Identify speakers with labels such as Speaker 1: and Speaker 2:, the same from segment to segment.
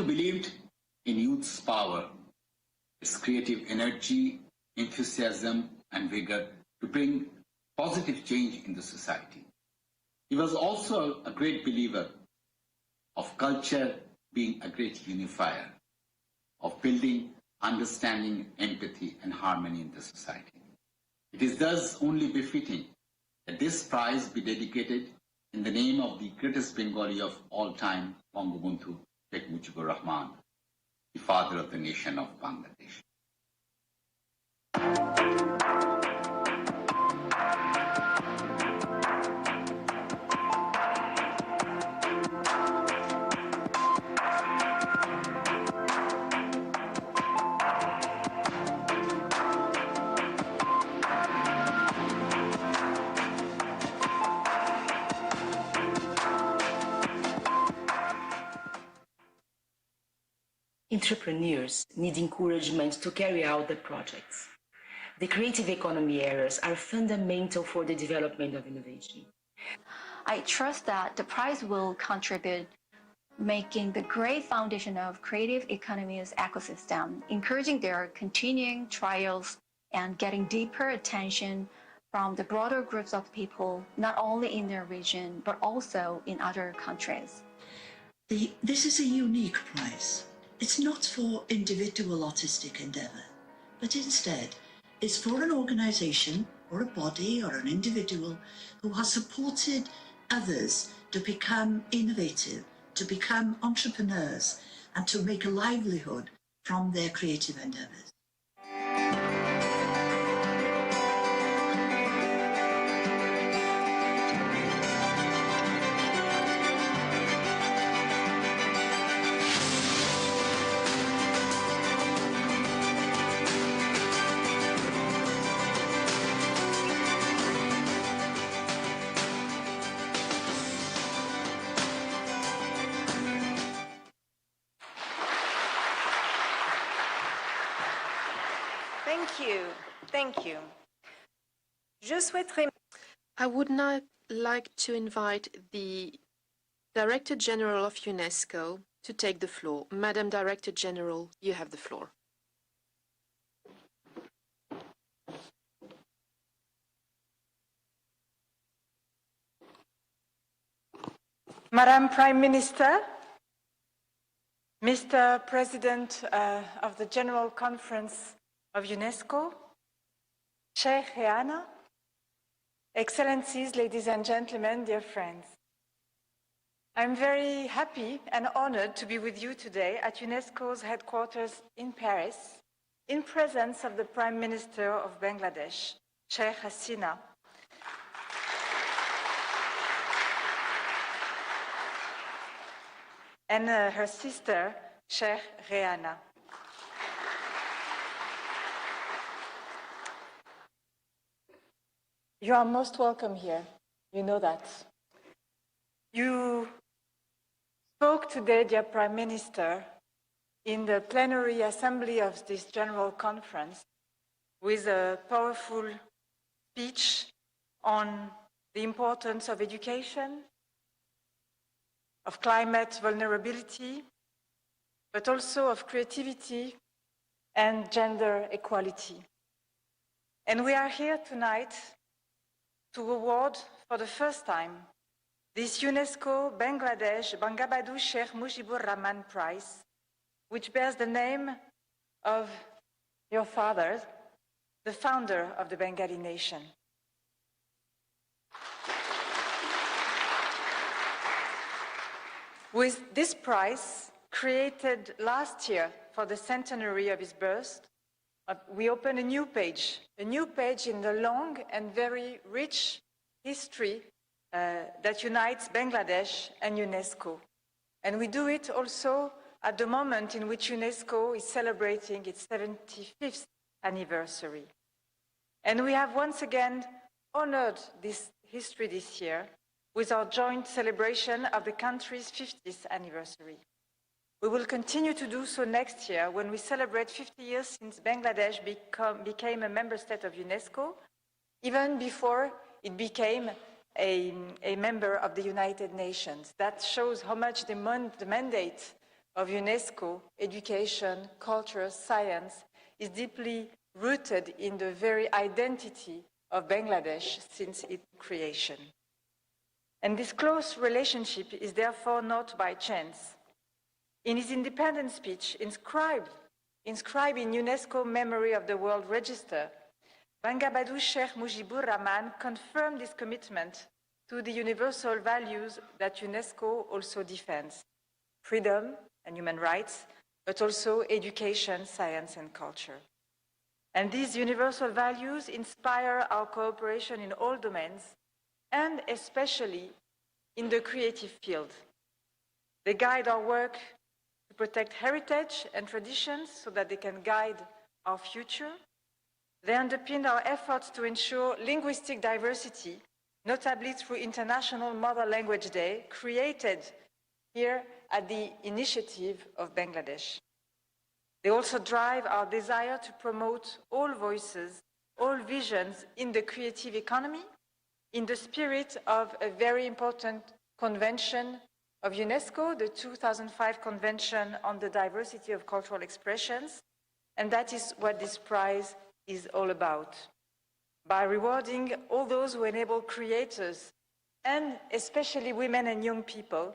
Speaker 1: Bangabandhu believed in youth's power, its creative energy, enthusiasm, and vigor to bring positive change in the society. He was also a great believer of culture being a great unifier, of building understanding, empathy, and harmony in the society. It is thus only befitting that this prize be dedicated in the name of the greatest Bengali of all time, Bangabandhu, Sheikh Mujibur Rahman, the father of the nation of Bangladesh.
Speaker 2: Entrepreneurs need encouragement to carry out their projects. The creative economy areas are fundamental for the development of innovation.
Speaker 3: I trust that the prize will contribute making the great foundation of creative economy's ecosystem, encouraging their continuing trials and getting deeper attention from the broader groups of people, not only in their region, but also in other countries.
Speaker 4: This is a unique prize. It's not for individual artistic endeavour, but instead is for an organisation or a body or an individual who has supported others to become innovative, to become entrepreneurs, and to make a livelihood from their creative endeavours.
Speaker 5: Thank you. I would now like to invite the Director General of UNESCO to take the floor. Madam Director General, you have the floor.
Speaker 6: Madam Prime Minister, Mr. President of the General Conference of UNESCO, Sheikh, Excellencies, ladies and gentlemen, dear friends. I'm very happy and honored to be with you today at UNESCO's headquarters in Paris, in presence of the Prime Minister of Bangladesh, Sheikh Hasina, and her sister, Sheikh Rehanna. You are most welcome here. You know that. You spoke today, dear Prime Minister, in the plenary assembly of this General Conference with a powerful speech on the importance of education, of climate vulnerability, but also of creativity and gender equality. And we are here tonight to award for the first time this UNESCO-Bangladesh Bangabandhu Sheikh Mujibur Rahman Prize, which bears the name of your father, the founder of the Bengali nation. With this prize, created last year for the centenary of his birth, we open a new page in the long and very rich history that unites Bangladesh and UNESCO. And we do it also at the moment in which UNESCO is celebrating its 75th anniversary. And we have once again honored this history this year with our joint celebration of the country's 50th anniversary. We will continue to do so next year when we celebrate 50 years since Bangladesh became a member state of UNESCO, even before it became a member of the United Nations. That shows how much the mandate of UNESCO, education, culture, science, is deeply rooted in the very identity of Bangladesh since its creation. And this close relationship is therefore not by chance. In his independence speech, inscribed in UNESCO Memory of the World Register, Bangabandhu Sheikh Mujibur Rahman confirmed this commitment to the universal values that UNESCO also defends: freedom and human rights, but also education, science, and culture. And these universal values inspire our cooperation in all domains, and especially in the creative field. They guide our work to protect heritage and traditions so that they can guide our future. They underpin our efforts to ensure linguistic diversity, notably through International Mother Language Day, created here at the initiative of Bangladesh. They also drive our desire to promote all voices, all visions in the creative economy, in the spirit of a very important convention of UNESCO, the 2005 Convention on the Diversity of Cultural Expressions, and that is what this prize is all about. By rewarding all those who enable creators, and especially women and young people,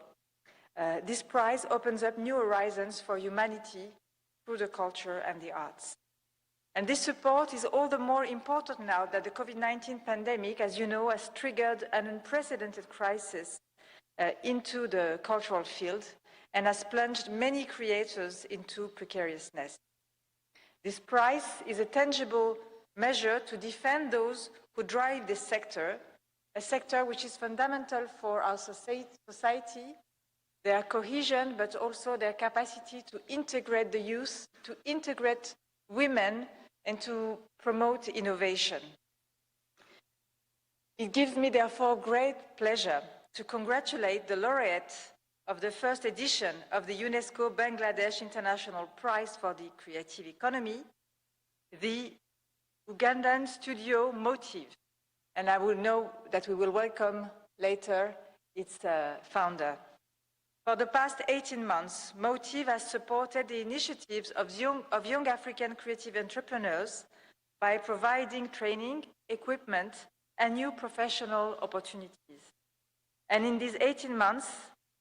Speaker 6: this prize opens up new horizons for humanity through the culture and the arts. And this support is all the more important now that the COVID-19 pandemic, as you know, has triggered an unprecedented crisis into the cultural field and has plunged many creators into precariousness. This prize is a tangible measure to defend those who drive this sector, a sector which is fundamental for our society, their cohesion, but also their capacity to integrate the youth, to integrate women, and to promote innovation. It gives me, therefore, great pleasure to congratulate the laureate of the first edition of the UNESCO-Bangladesh International Prize for the Creative Economy, the Ugandan studio Motive. And I will know that we will welcome later its founder. For the past 18 months, Motive has supported the initiatives of young African creative entrepreneurs by providing training, equipment, and new professional opportunities. And in these 18 months,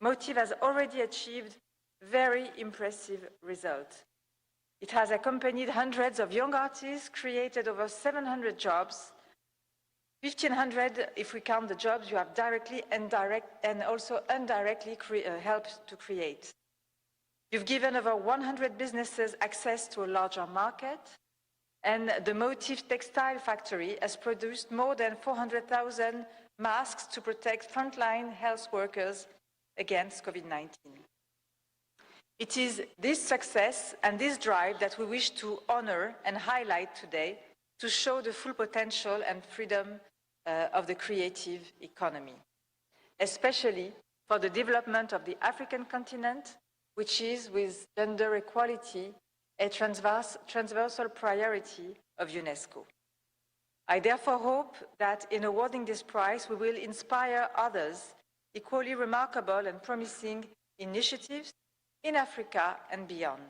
Speaker 6: Motive has already achieved very impressive results. It has accompanied hundreds of young artists, created over 700 jobs, 1,500 if we count the jobs you have directly and also indirectly helped to create. You've given over 100 businesses access to a larger market, and the Motive Textile Factory has produced more than 400,000 masks to protect frontline health workers against COVID-19. It is this success and this drive that we wish to honor and highlight today to show the full potential and freedom of the creative economy, especially for the development of the African continent, which is, with gender equality, a transversal priority of UNESCO. I therefore hope that in awarding this prize, we will inspire others equally remarkable and promising initiatives in Africa and beyond.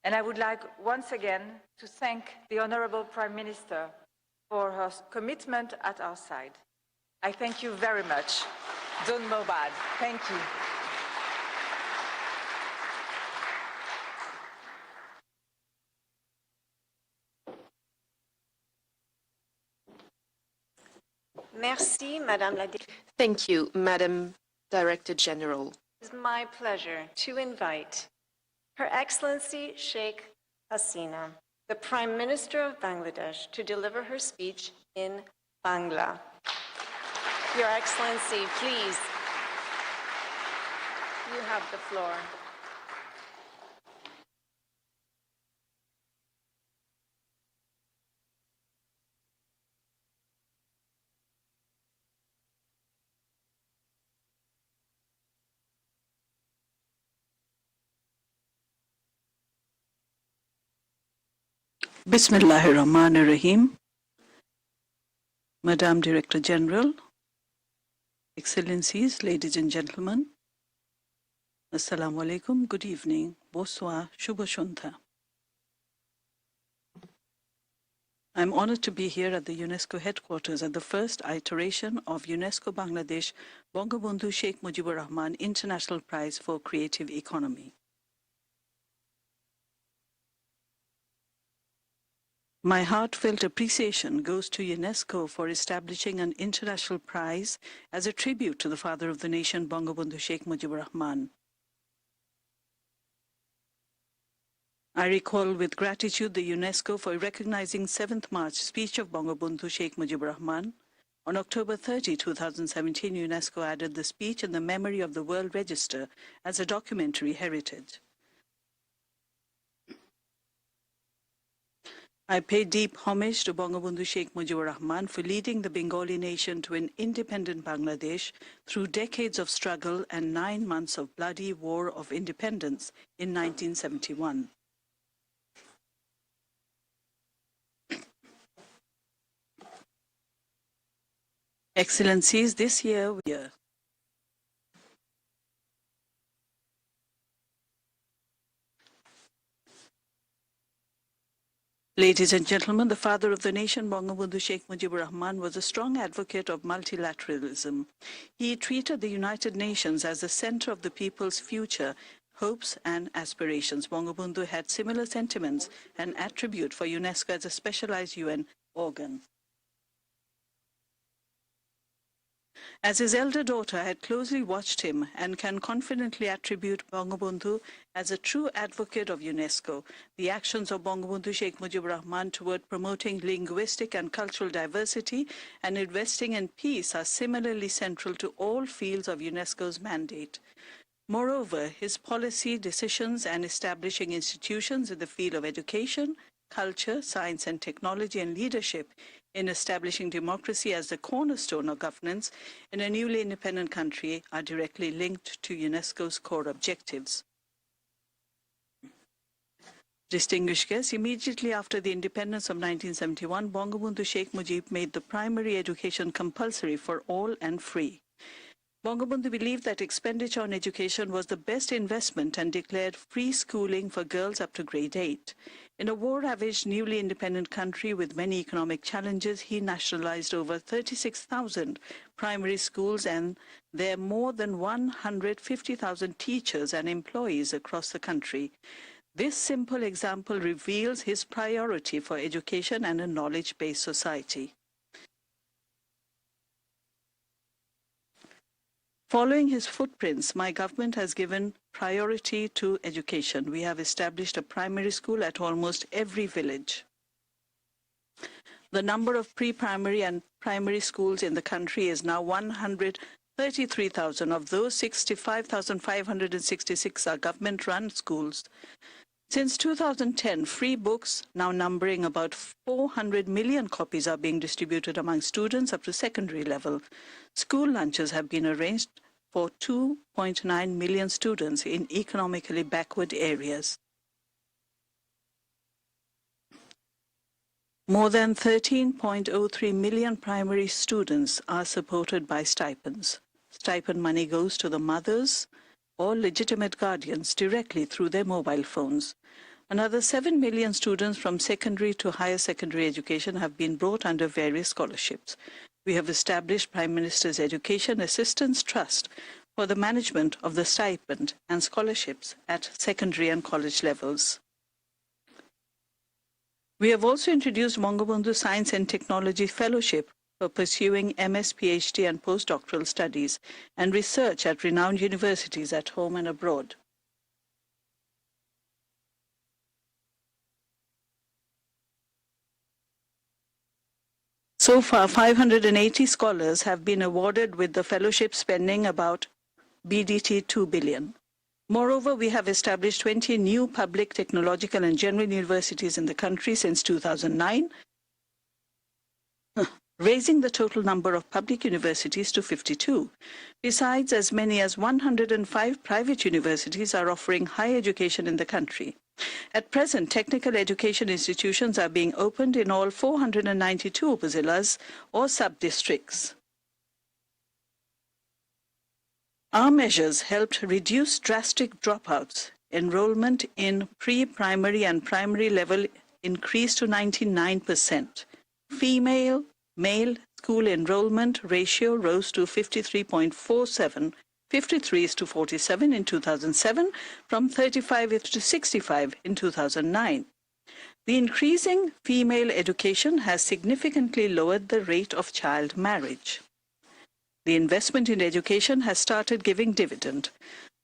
Speaker 6: And I would like once again to thank the Honorable Prime Minister for her commitment at our side. I thank you very much. Don Mobad. Thank you.
Speaker 7: Merci, Madame la
Speaker 5: Thank you, Madam Director General.
Speaker 7: It is my pleasure to invite Her Excellency Sheikh Hasina, the Prime Minister of Bangladesh, to deliver her speech in Bangla. Your Excellency, please, you have the floor.
Speaker 8: Bismillahir Rahmanir Rahim. Madam Director General, Excellencies, ladies and gentlemen, Assalamu alaikum, good evening, bonsoir, shubha shuntha. I'm honored to be here at the UNESCO headquarters at the first iteration of UNESCO-Bangladesh Bangabandhu Sheikh Mujibur Rahman International Prize for Creative Economy. My heartfelt appreciation goes to UNESCO for establishing an international prize as a tribute to the father of the nation, Bangabandhu Sheikh Mujibur Rahman. I recall with gratitude the UNESCO for recognizing 7th March speech of Bangabandhu Sheikh Mujibur Rahman. On October 30, 2017, UNESCO added the speech in the memory of the World Register as a documentary heritage. I pay deep homage to Bangabandhu Sheikh Mujibur Rahman for leading the Bengali nation to an independent Bangladesh through decades of struggle and 9 months of bloody war of independence in 1971. Excellencies, this year Ladies and gentlemen, the father of the nation, Bangabandhu Sheikh Mujibur Rahman, was a strong advocate of multilateralism. He treated the United Nations as the center of the people's future, hopes and aspirations. Bangabandhu had similar sentiments and attribute for UNESCO as a specialized UN organ. As his elder daughter, I had closely watched him and can confidently attribute Bangabandhu as a true advocate of UNESCO. The actions of Bangabandhu Sheikh Mujibur Rahman toward promoting linguistic and cultural diversity and investing in peace are similarly central to all fields of UNESCO's mandate. Moreover, his policy decisions and establishing institutions in the field of education, culture, science and technology and leadership in establishing democracy as the cornerstone of governance in a newly independent country are directly linked to UNESCO's core objectives. Distinguished guests, immediately after the independence of 1971, Bangabandhu Sheikh Mujib made the primary education compulsory for all and free. Bangabandhu believed that expenditure on education was the best investment and declared free schooling for girls up to grade 8. In a war-ravaged, newly independent country with many economic challenges, he nationalized over 36,000 primary schools and there are more than 150,000 teachers and employees across the country. This simple example reveals his priority for education and a knowledge-based society. Following his footprints, my government has given priority to education. We have established a primary school at almost every village. The number of pre-primary and primary schools in the country is now 133,000. Of those, 65,566 are government-run schools. Since 2010, free books, now numbering about 400 million copies, are being distributed among students up to secondary level. School lunches have been arranged for 2.9 million students in economically backward areas. More than 13.03 million primary students are supported by stipends. Stipend money goes to the mothers or legitimate guardians directly through their mobile phones. Another 7 million students from secondary to higher secondary education have been brought under various scholarships. We have established Prime Minister's Education Assistance Trust for the management of the stipend and scholarships at secondary and college levels. We have also introduced Bangabandhu Science and Technology Fellowship for pursuing MS, PhD and postdoctoral studies and research at renowned universities at home and abroad. So far, 580 scholars have been awarded with the fellowship spending about BDT 2 billion. Moreover, we have established 20 new public, technological and general universities in the country since 2009, raising the total number of public universities to 52. Besides, as many as 105 private universities are offering higher education in the country. At present, technical education institutions are being opened in all 492 upazilas or sub-districts. Our measures helped reduce drastic dropouts. Enrollment in pre-primary and primary level increased to 99%. Female-male school enrollment ratio rose to 53.47, 53:47 in 2007, from 35:65 in 2009. The increasing female education has significantly lowered the rate of child marriage. The investment in education has started giving dividend.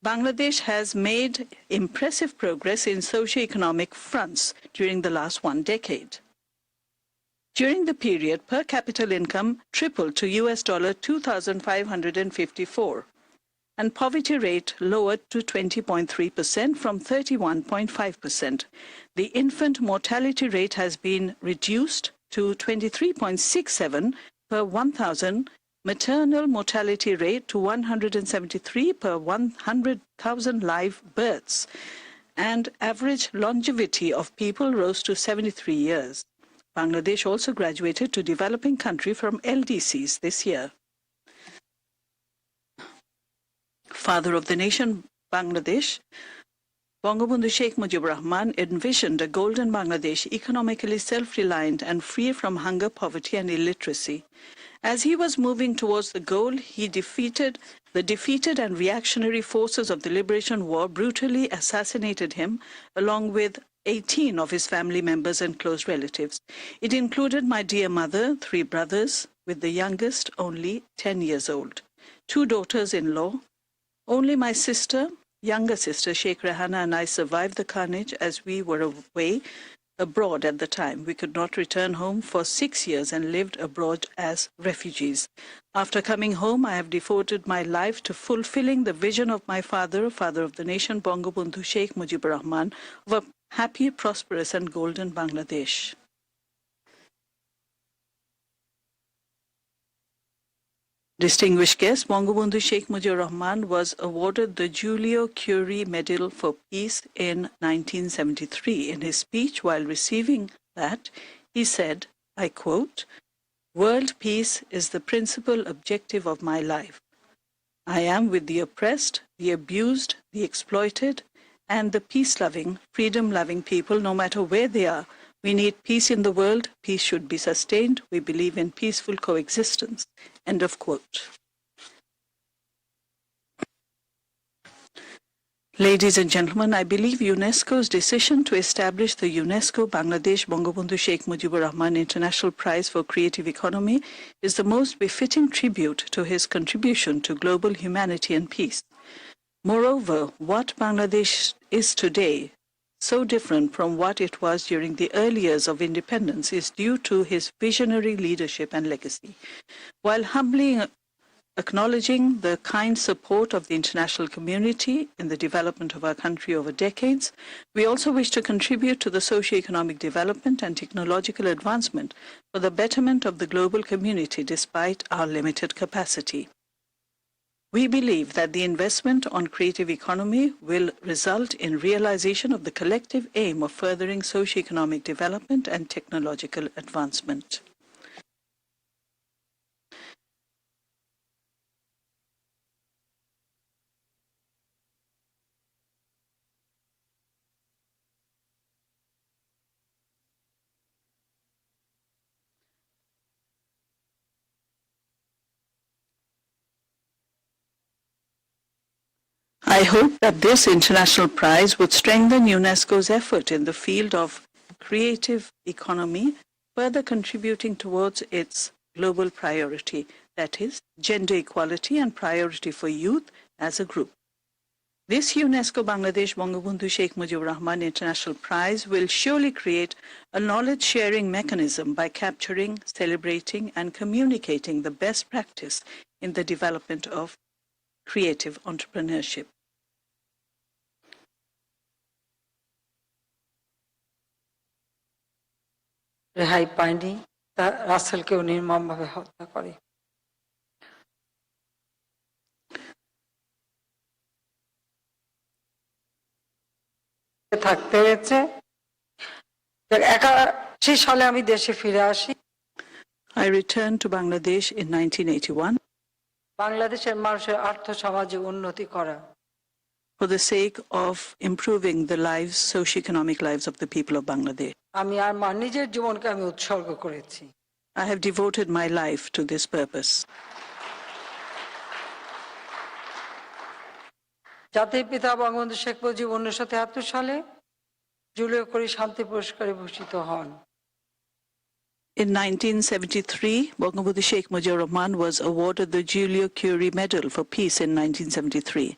Speaker 8: Bangladesh has made impressive progress in socio-economic fronts during the last 1 decade. During the period, per capita income tripled to $2,554, and poverty rate lowered to 20.3% from 31.5%. The infant mortality rate has been reduced to 23.67 per 1,000, maternal mortality rate to 173 per 100,000 live births, and average longevity of people rose to 73 years. Bangladesh also graduated to developing country from LDCs this year. Father of the nation, Bangladesh, Bangabandhu Sheikh Mujibur Rahman envisioned a golden Bangladesh, economically self-reliant and free from hunger, poverty and illiteracy. As he was moving towards the goal, the defeated and reactionary forces of the Liberation War brutally assassinated him, along with 18 of his family members and close relatives. It included my dear mother, 3 brothers, with the youngest only 10 years old, 2 daughters-in-law. Only my younger sister, Sheikh Rahman, and I survived the carnage as we were away abroad at the time. We could not return home for 6 years and lived abroad as refugees. After coming home, I have devoted my life to fulfilling the vision of my father of the nation, Bangabandhu Sheikh Mujibur Rahman, of a happy, prosperous and golden Bangladesh. Distinguished guest, Bangabandhu Sheikh Mujibur Rahman was awarded the Julio Curie Medal for Peace in 1973. In his speech while receiving that, he said, I quote, "World peace is the principal objective of my life. I am with the oppressed, the abused, the exploited, and the peace-loving, freedom-loving people, no matter where they are. We need peace in the world. Peace should be sustained. We believe in peaceful coexistence." End of quote. Ladies and gentlemen, I believe UNESCO's decision to establish the UNESCO-Bangladesh Bangabandhu Sheikh Mujibur Rahman International Prize for Creative Economy is the most befitting tribute to his contribution to global humanity and peace. Moreover, what Bangladesh is today, so different from what it was during the early years of independence, is due to his visionary leadership and legacy. While humbly acknowledging the kind support of the international community in the development of our country over decades, we also wish to contribute to the socio-economic development and technological advancement for the betterment of the global community despite our limited capacity. We believe that the investment on creative economy will result in realization of the collective aim of furthering socio-economic development and technological advancement. I hope that this international prize would strengthen UNESCO's effort in the field of creative economy, further contributing towards its global priority, that is, gender equality and priority for youth as a group. This UNESCO-Bangladesh Bangabandhu Sheikh Mujibur Rahman International Prize will surely create a knowledge-sharing mechanism by capturing, celebrating, and communicating the best practice in the development of creative entrepreneurship.
Speaker 9: রেহাই পায়নি, তা রাসেলকেও নির্মমভাবে হত্যা করে। থাকতে হয়েছে। 81 সালে আমি দেশে ফিরে আসি।
Speaker 8: I returned to Bangladesh in 1981.
Speaker 9: বাংলাদেশের মানুষের আর্থ-সামাজিক উন্নতি করা।
Speaker 8: for the sake of improving the lives, socio-economic lives of the people of Bangladesh.
Speaker 9: আমি আমার নিজের জীবনকে আমি উৎসর্গ করেছি।
Speaker 8: I have devoted my life to this purpose.
Speaker 9: জাতির পিতা বঙ্গবন্ধু শেখ মুজিব 1973 সালে জুলিও কুরি শান্তি পুরস্কারে ভূষিত হন।
Speaker 8: In 1973, Bangabandhu Sheikh Mujibur Rahman was awarded the Julio Curie Medal for Peace in 1973.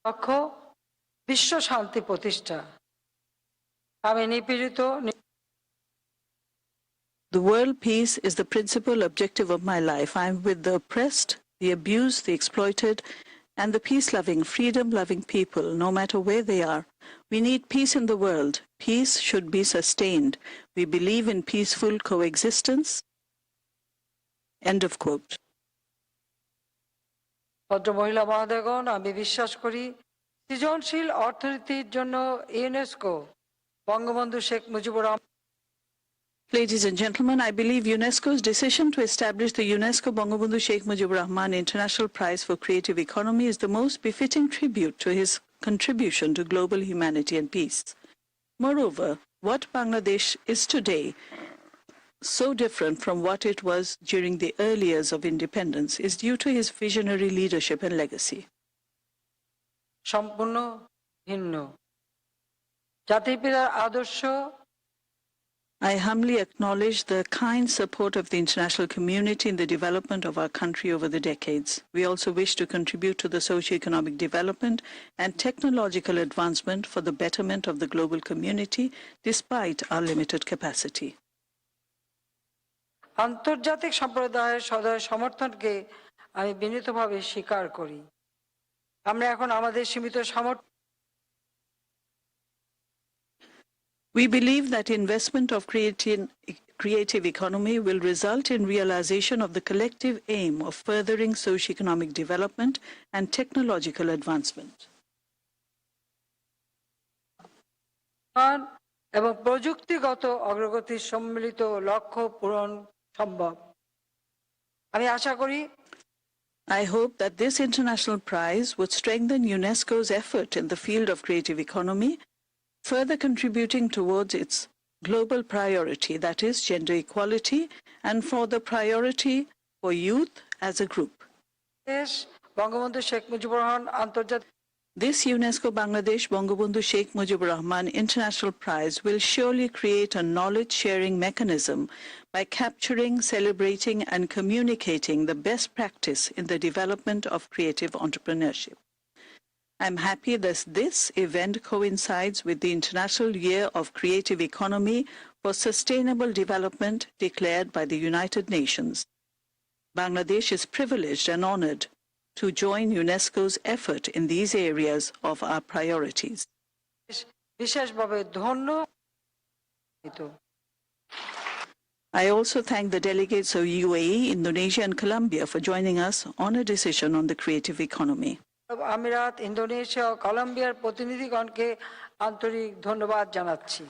Speaker 9: লক্ষ্য বিশ্ব শান্তি প্রতিষ্ঠা। আমি নিপীড়িত
Speaker 8: The world peace is the principal objective of my life. I am with the oppressed, the abused, the exploited, and the peace-loving, freedom-loving people, no matter where they are. We need peace in the world. Peace should be sustained. We believe in peaceful coexistence. End of quote.
Speaker 9: ভদ্র মহিলা মহোদয়গণ, আমি বিশ্বাস করি সৃজনশীল অর্থনীতির জন্য UNESCO Bangabandhu Sheikh Mujibur Rahman.
Speaker 8: Ladies and gentlemen, I believe UNESCO's decision to establish the UNESCO-Bangabandhu Sheikh Mujibur Rahman International Prize for Creative Economy is the most befitting tribute to his contribution to global humanity and peace. Moreover, what Bangladesh is today, so different from what it was during the early years of independence, is due to his visionary leadership and legacy.
Speaker 9: সম্পূর্ণ ভিন্ন জাতির পিতার আদর্শ।
Speaker 8: I humbly acknowledge the kind support of the international community in the development of our country over the decades. We also wish to contribute to the socio-economic development and technological advancement for the betterment of the global community, despite our limited capacity.
Speaker 9: আন্তর্জাতিক সম্প্রদায়ের সদয় সমর্থনকে আমি বিনীতভাবে স্বীকার করি। আমরা এখন আমাদের সীমিত সামর্থ্য
Speaker 8: We believe that investment of creative economy will result in realization of the collective aim of furthering socio-economic development and technological advancement.
Speaker 9: এবং প্রযুক্তিগত অগ্রগতির সম্মিলিত লক্ষ্য পূরণ সম্ভব। আমি আশা করি
Speaker 8: I hope that this international prize would strengthen UNESCO's effort in the field of creative economy, further contributing towards its global priority, that is gender equality, and for the priority for youth as a group.
Speaker 9: Bangabandhu Sheikh Mujibur Rahman আন্তর্জাতিক
Speaker 8: This UNESCO-Bangladesh Bangabandhu Sheikh Mujibur Rahman International Prize will surely create a knowledge-sharing mechanism by capturing, celebrating, and communicating the best practice in the development of creative entrepreneurship. I'm happy that this event coincides with the International Year of Creative Economy for Sustainable Development declared by the United Nations. Bangladesh is privileged and honored to join UNESCO's effort in these areas of our priorities.
Speaker 9: বিশেষভাবে ধন্য।
Speaker 8: I also thank the delegates of UAE, Indonesia, and Colombia for joining us on a decision on the creative economy.
Speaker 9: আমিরাত, Indonesia ও কলম্বিয়ার প্রতিনিধিগণকে আন্তরিক ধন্যবাদ জানাচ্ছি।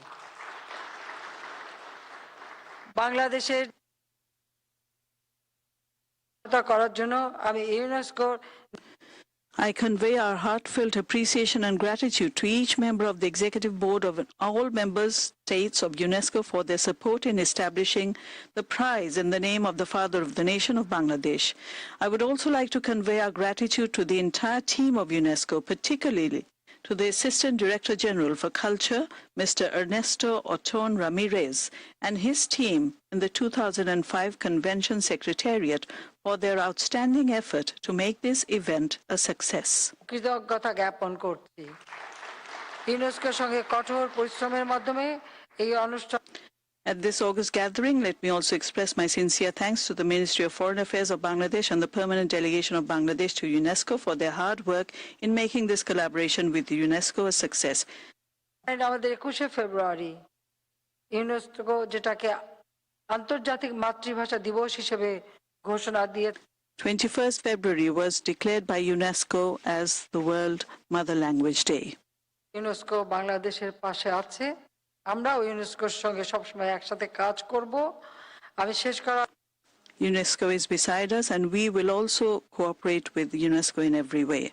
Speaker 9: বাংলাদেশের করার জন্য আমি UNESCO
Speaker 8: I convey our heartfelt appreciation and gratitude to each member of the Executive Board of all member states of UNESCO for their support in establishing the prize in the name of the Father of the Nation of Bangladesh. I would also like to convey our gratitude to the entire team of UNESCO, particularly to the Assistant Director General for Culture, Mr. Ernesto Oton Ramirez, and his team in the 2005 Convention Secretariat for their outstanding effort to make this event a success.
Speaker 9: কৃতজ্ঞতা জ্ঞাপন করছি। ইউনেস্কোর সঙ্গে কঠোর পরিশ্রমের মাধ্যমে এই অনুষ্ঠান
Speaker 8: At this August gathering, let me also express my sincere thanks to the Ministry of Foreign Affairs of Bangladesh and the Permanent Delegation of Bangladesh to UNESCO for their hard work in making this collaboration with UNESCO a success.
Speaker 9: আমাদের 21শে ফেব্রুয়ারি UNESCO যেটাকে আন্তর্জাতিক মাতৃভাষা দিবস হিসেবে ঘোষণা দিয়ে
Speaker 8: 21st February was declared by UNESCO as the World Mother Language Day.
Speaker 9: UNESCO বাংলাদেশের পাশে আছে। আমরাও ইউনেস্কোর সঙ্গে সবসময় একসাথে কাজ করব। আমি শেষ করা
Speaker 8: UNESCO is beside us, and we will also cooperate with UNESCO in every way.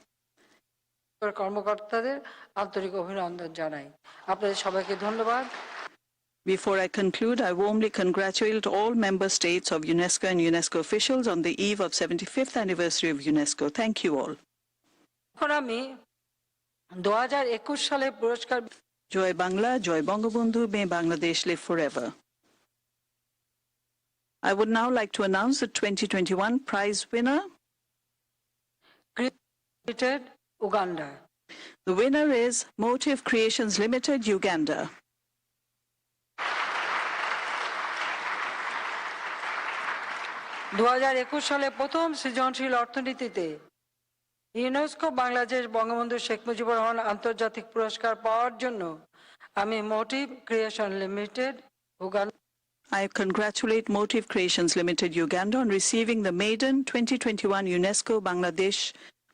Speaker 9: কর্মকর্তাদের আন্তরিক অভিনন্দন জানাই। আপনাদের সবাইকে ধন্যবাদ।
Speaker 8: Before I conclude, I warmly congratulate all member states of UNESCO and UNESCO officials on the eve of 75th anniversary of UNESCO. Thank you all.
Speaker 9: এখন আমি 2021 সালে পুরস্কার
Speaker 8: Joy Bangla, Joy Bangabandhu, may Bangladesh live forever. I would now like to announce the 2021 prize winner.
Speaker 9: Limited, Uganda.
Speaker 8: The winner is Motive Creations Limited, Uganda.
Speaker 9: সালে প্রথম সৃজনশীল অর্থনীতিতে UNESCO Bangladesh Bangabandhu Sheikh Mujibur Rahman আন্তর্জাতিক পুরস্কার পাওয়ার জন্য আমি Motive Creation Limited Uganda
Speaker 8: I congratulate Motive Creations Limited, Uganda on receiving the maiden 2021 UNESCO-Bangladesh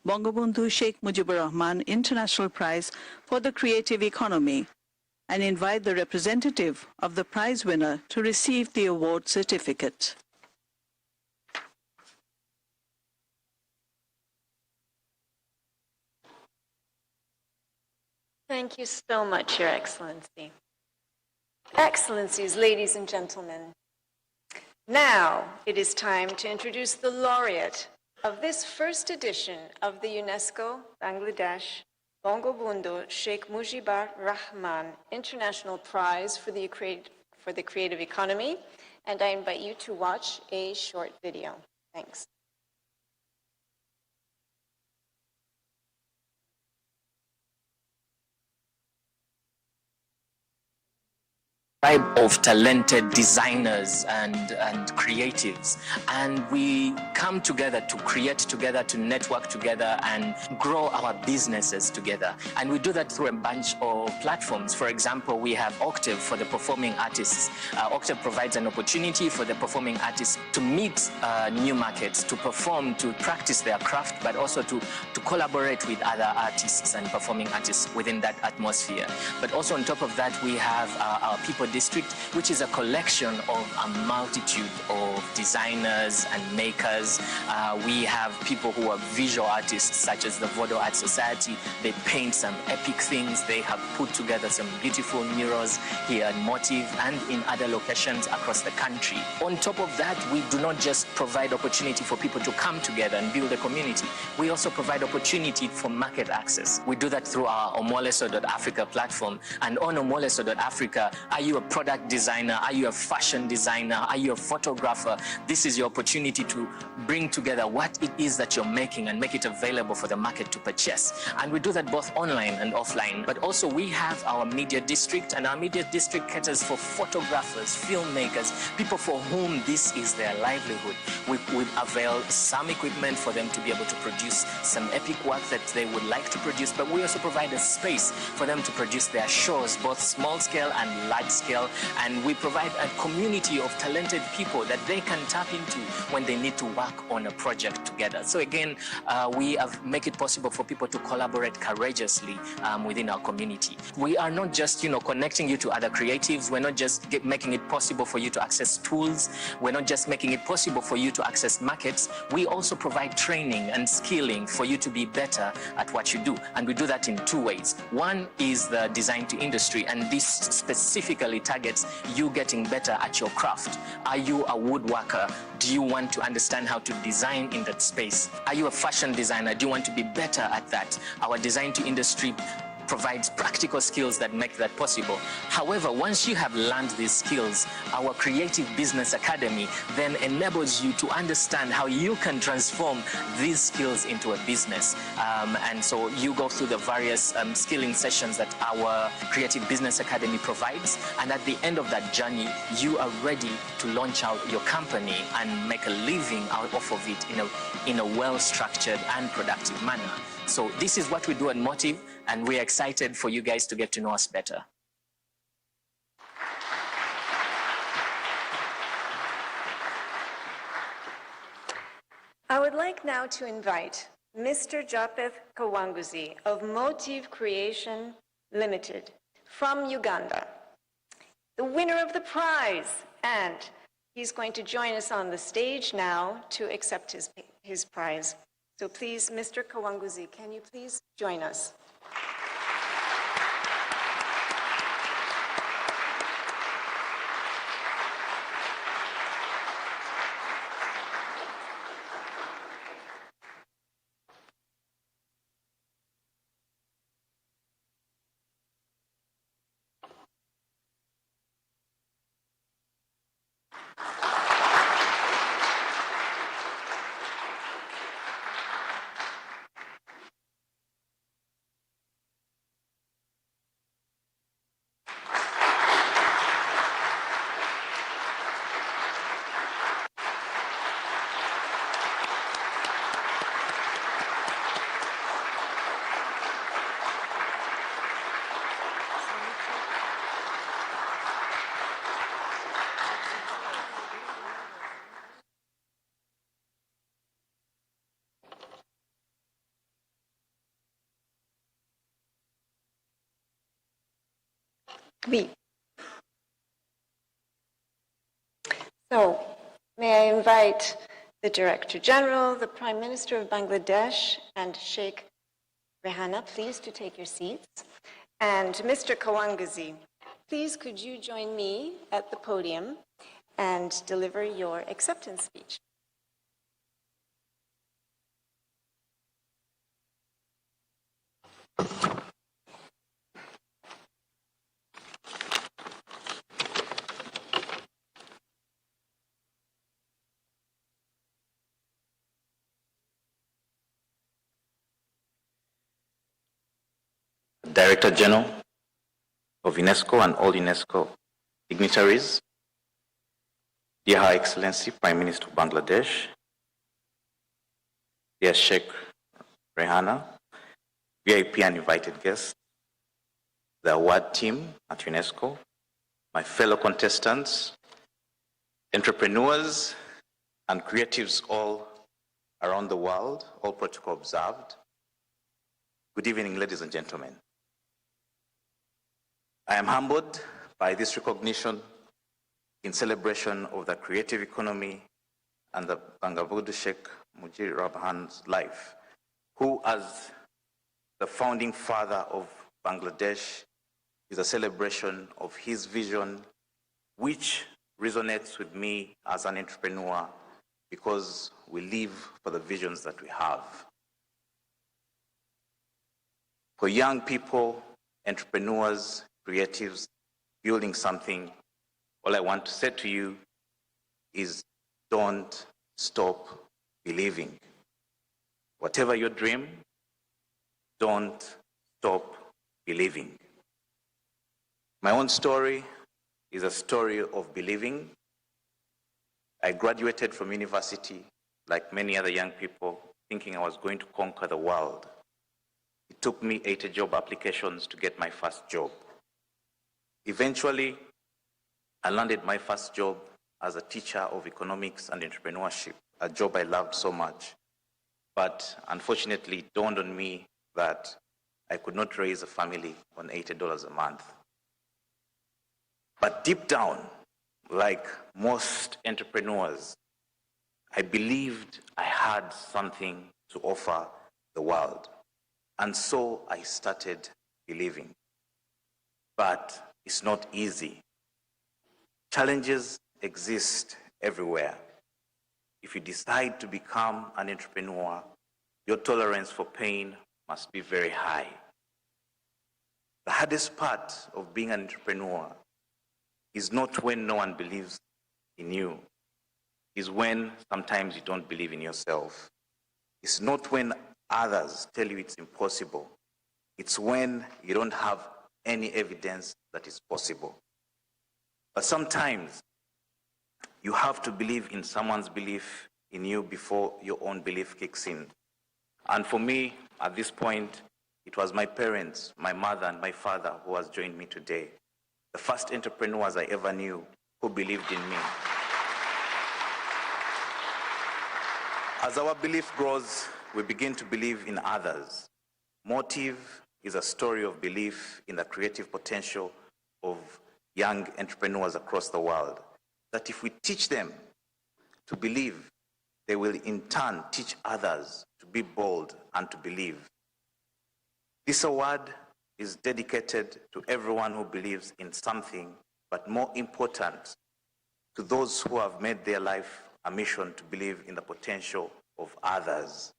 Speaker 8: Bangabandhu Sheikh Mujibur Rahman International Prize for the Creative Economy and invite the representative of the prize winner to receive the award certificate.
Speaker 7: Thank you so much, Your Excellency. Excellencies, ladies and gentlemen, now it is time to introduce the laureate of this first edition of the UNESCO-Bangladesh Bangabandhu Sheikh Mujibur Rahman International Prize for the Creative Economy, and I invite you to watch a short video. Thanks.
Speaker 10: Tribe of talented designers and creatives, and we come together to create together, to network together and grow our businesses together, and we do that through a bunch of platforms. For example, we have Octave for the performing artists. Octave provides an opportunity for the performing artists to meet new markets, to perform, to practice their craft, but also to collaborate with other artists and performing artists within that atmosphere. But also on top of that, we have our People District, which is a collection of a multitude of designers and makers. We have people who are visual artists, such as the Vodo Art Society. They paint some epic things. They have put together some beautiful murals here at Motive and in other locations across the country. On top of that, we do not just provide opportunity for people to come together and build a community. We also provide opportunity for market access. We do that through our Omoleso.Africa platform. And on Omoleso.Africa, are you a product designer? Are you a fashion designer? Are you a photographer? This is your opportunity to bring together what it is that you're making and make it available for the market to purchase. And we do that both online and offline. But also we have our media district, and our media district caters for photographers, filmmakers, people for whom this is their livelihood. We avail some equipment for them to be able to produce some epic work that they would like to produce, but we also provide a space for them to produce their shows, both small scale and large scale, and we provide a community of talented people that they can tap into when they need to work on a project together. So again, we make it possible for people to collaborate courageously within our community. We are not just, connecting you to other creatives. We're not just making it possible for you to access tools. We're not just making it possible for you to access markets. We also provide training and skilling for you to be better at what you do. And we do that in two ways. One is the design to industry, and this specifically targets you getting better at your craft. Are you a woodworker? Do you want to understand how to design in that space? Are you a fashion designer? Do you want to be better at that? Our design to industry provides practical skills that make that possible. However, once you have learned these skills, our Creative Business Academy then enables you to understand how you can transform these skills into a business. And so you go through the various skilling sessions that our Creative Business Academy provides. And at the end of that journey, you are ready to launch out your company and make a living out of it in a well-structured and productive manner. So this is what we do at Motive, and we're excited for you guys to get to know us better.
Speaker 7: I would like now to invite Mr. Japeth Kawanguzi of Motive Creation Limited from Uganda, the winner of the prize, and He's going to join us on the stage now to accept his prize. So please, Mr. Kawanguzi, can you please join us? Oui. So, may I invite the Director General, the Prime Minister of Bangladesh, and Sheikh Rahman, please to take your seats. And Mr. Kawanguzi, please could you join me at the podium and deliver your acceptance speech.
Speaker 11: Director General of UNESCO and all UNESCO dignitaries, dear Her Excellency Prime Minister of Bangladesh, dear Sheikh Rahman, VIP and invited guests, the award team at UNESCO, my fellow contestants, entrepreneurs and creatives all around the world, all protocol observed. Good evening, ladies and gentlemen. I am humbled by this recognition in celebration of the creative economy and the Bangabandhu Sheikh Mujibur Rahman's life, who as the founding father of Bangladesh is a celebration of his vision, which resonates with me as an entrepreneur because we live for the visions that we have. For young people, entrepreneurs, creatives, building something, all I want to say to you is don't stop believing. Whatever your dream, don't stop believing. My own story is a story of believing. I graduated from university, like many other young people, thinking I was going to conquer the world. It took me 80 job applications to get my first job. Eventually, I landed my first job as a teacher of economics and entrepreneurship, a job I loved so much. But unfortunately, it dawned on me that I could not raise a family on $80 a month. But deep down, like most entrepreneurs, I believed I had something to offer the world. And so I started believing. But it's not easy. Challenges exist everywhere. If you decide to become an entrepreneur, your tolerance for pain must be very high. The hardest part of being an entrepreneur is not when no one believes in you. It's when sometimes you don't believe in yourself. It's not when others tell you it's impossible. It's when you don't have any evidence that is possible. But sometimes you have to believe in someone's belief in you before your own belief kicks in. And for me, at this point, it was my parents, my mother and my father who has joined me today. The first entrepreneurs I ever knew who believed in me. As our belief grows, we begin to believe in others. Motive is a story of belief in the creative potential of young entrepreneurs across the world. that if we teach them to believe, they will in turn teach others to be bold and to believe. This award is dedicated to everyone who believes in something, but more important, to those who have made their life a mission to believe in the potential of others.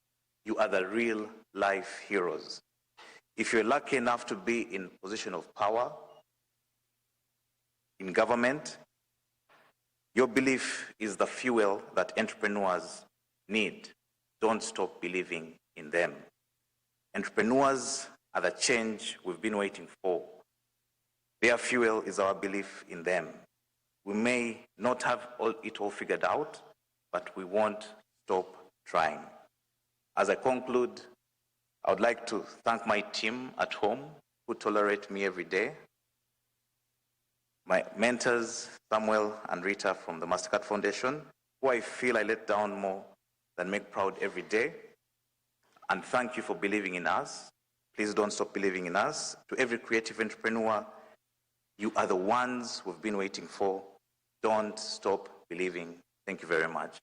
Speaker 11: You are the real life heroes. If you're lucky enough to be in a position of power, in government, your belief is the fuel that entrepreneurs need. Don't stop believing in them. Entrepreneurs are the change we've been waiting for. Their fuel is our belief in them. We may not have it all figured out, but we won't stop trying. As I conclude, I would like to thank my team at home who tolerate me every day, my mentors, Samuel and Rita from the MasterCard Foundation, who I feel I let down more than make proud every day. And thank you for believing in us. Please don't stop believing in us. To every creative entrepreneur, you are the ones we've been waiting for. Don't stop believing. Thank you very much.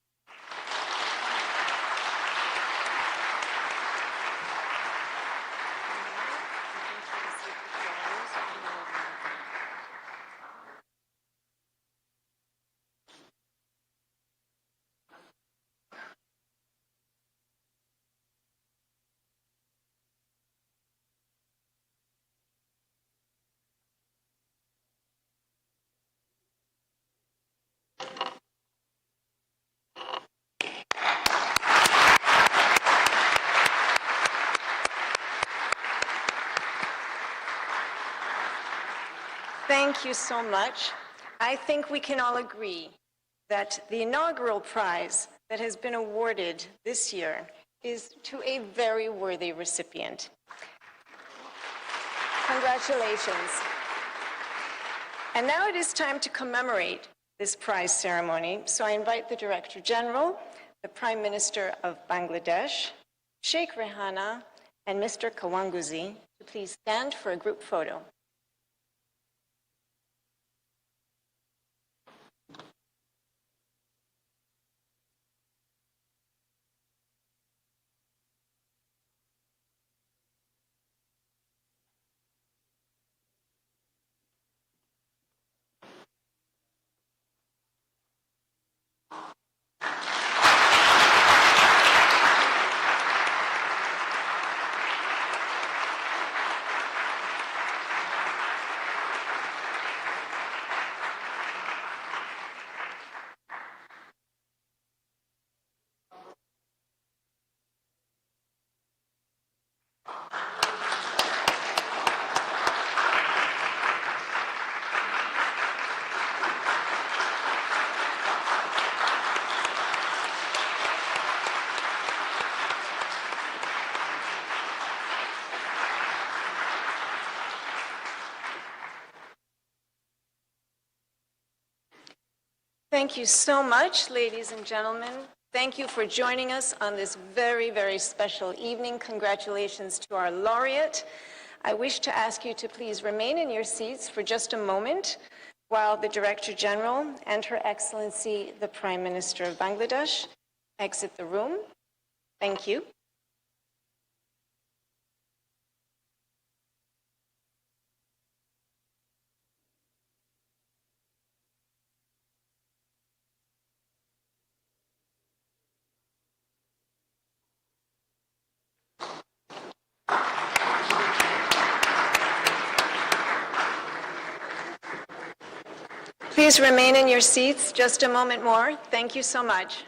Speaker 7: Thank you so much. I think we can all agree that the inaugural prize that has been awarded this year is to a very worthy recipient. Congratulations. And now it is time to commemorate this prize ceremony. So I invite the Director General, the Prime Minister of Bangladesh, Sheikh Rahman, and Mr. Kawanguzi to please stand for a group photo. Thank you so much, ladies and gentlemen. Thank you for joining us on this very, very special evening. Congratulations to our laureate. I wish to ask you to please remain in your seats for just a moment while the Director General and Her Excellency, the Prime Minister of Bangladesh, exit the room. Thank you. Please remain in your seats just a moment more. Thank you so much.